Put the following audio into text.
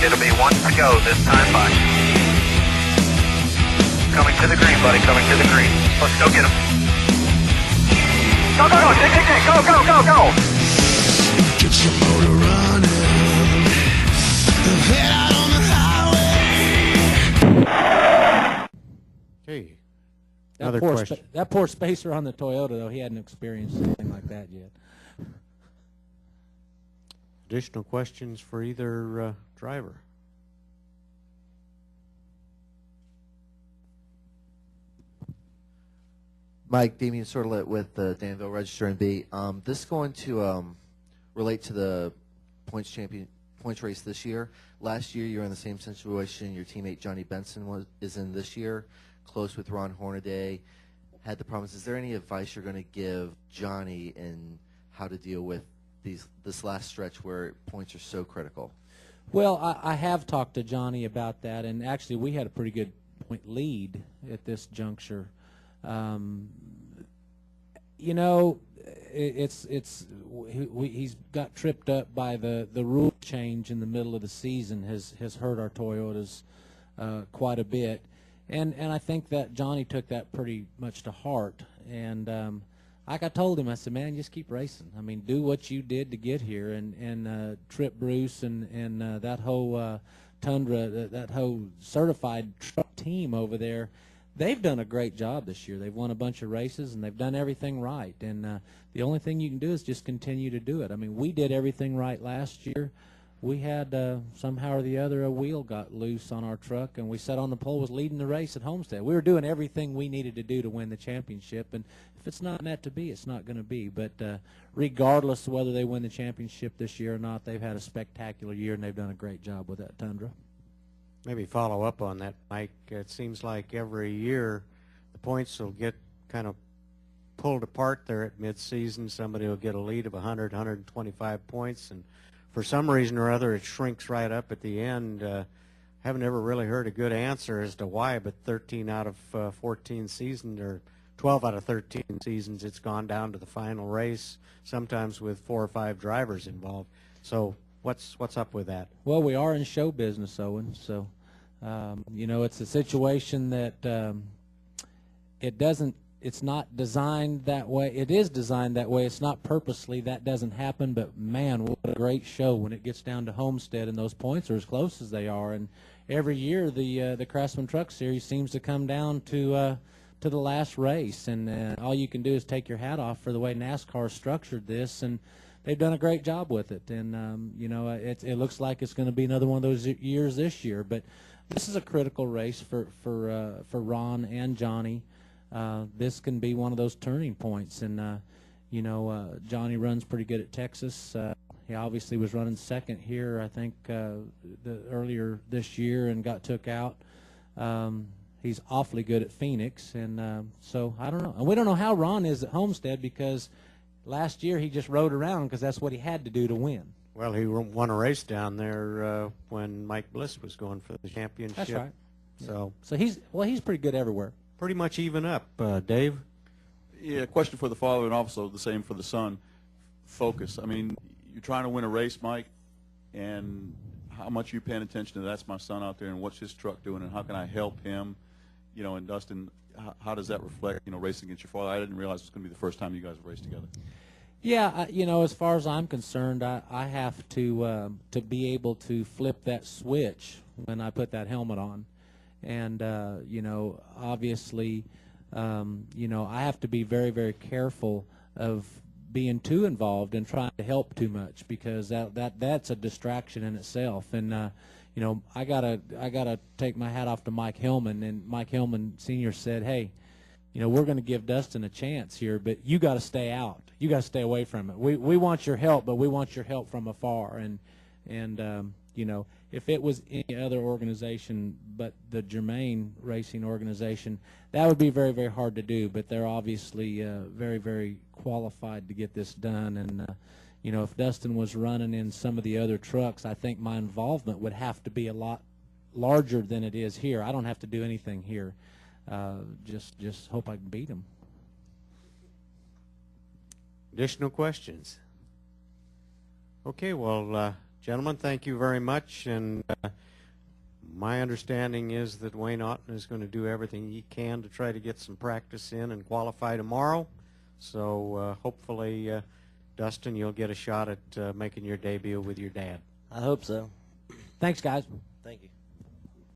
It'll be one to go this time by. Coming to the green, buddy. Coming to the green. Let's go get him. Go, go, go. Dig, dig, dig. Go, go, go, go. Get your motor running. Head out on the highway. Hey. That poor spacer on the Toyota, though, he hadn't experienced anything like that yet. Additional questions for either driver? Mike, Damian Sordelet with the Danville Register and B. This is going to relate to the points race this year. Last year, you were in the same situation. Your teammate Johnny Benson is in this year, close with Ron Hornaday. Had the problems. Is there any advice you're going to give Johnny in how to deal with this last stretch where points are so critical? Well, I have talked to Johnny about that, and actually we had a pretty good point lead at this juncture. You know, he's got tripped up by the rule change in the middle of the season has hurt our Toyotas quite a bit, and I think that Johnny took that pretty much to heart. And like I told him, I said, man, just keep racing. I mean, do what you did to get here, and Trip Bruce and that whole Tundra, that whole certified truck team over there. They've done a great job this year. They've won a bunch of races, and they've done everything right. And the only thing you can do is just continue to do it. I mean, we did everything right last year. We had, somehow or the other, a wheel got loose on our truck, and we sat on the pole, was leading the race at Homestead. We were doing everything we needed to do to win the championship, and if it's not meant to be, it's not going to be. But regardless of whether they win the championship this year or not, they've had a spectacular year, and they've done a great job with that Tundra. Maybe follow up on that, Mike. It seems like every year the points will get kind of pulled apart there at midseason. Somebody will get a lead of 100, 125 points, and for some reason or other it shrinks right up at the end. Haven't ever really heard a good answer as to why, but 13 out of 14 seasons, or 12 out of 13 seasons, it's gone down to the final race, sometimes with 4 or 5 drivers involved. So what's up with that? Well, we are in show business, Owen, so you know, it's a situation that it's not designed that way. It is designed that way. It's not purposely. That doesn't happen, but man, what a great show when it gets down to Homestead and those points are as close as they are. And every year the Craftsman Truck Series seems to come down to the last race, and all you can do is take your hat off for the way NASCAR structured this, and they've done a great job with it. And you know, it looks like it's going to be another one of those years this year. But this is a critical race for Ron and Johnny. This can be one of those turning points. And you know, Johnny runs pretty good at Texas. He obviously was running second here, I think, earlier this year, and got took out. He's awfully good at Phoenix, and so I don't know. And we don't know how Ron is at Homestead, because last year he just rode around because that's what he had to do to win. Well, he won a race down there when Mike Bliss was going for the championship. That's right. So he's pretty good everywhere. Pretty much even up, Dave. Yeah, question for the father and also the same for the son. Focus. I mean, you're trying to win a race, Mike, and how much are you paying attention to that's my son out there, and what's his truck doing, and how can I help him? You know, and Dustin, how does that reflect, you know, racing against your father? I didn't realize it was going to be the first time you guys have raced together. Yeah, you know, as far as I'm concerned, I have to be able to flip that switch when I put that helmet on. And, you know, obviously, you know, I have to be very, very careful of being too involved and trying to help too much, because that's a distraction in itself. And, you know, I gotta take my hat off to Mike Hillman. And Mike Hillman Sr. said, hey, you know, we're going to give Dustin a chance here, but you got to stay out. You got to stay away from it. We want your help, but we want your help from afar. And you know, if it was any other organization but the Germain Racing organization, that would be very, very hard to do. But they're obviously very, very qualified to get this done. And you know, if Dustin was running in some of the other trucks, I think my involvement would have to be a lot larger than it is here. I don't have to do anything here. Just hope I can beat him. Additional questions? Okay, well, Gentlemen, thank you very much. And my understanding is that Wayne Otten is going to do everything he can to try to get some practice in and qualify tomorrow. So hopefully, Dustin, you'll get a shot at making your debut with your dad. I hope so. Thanks, guys. Thank you.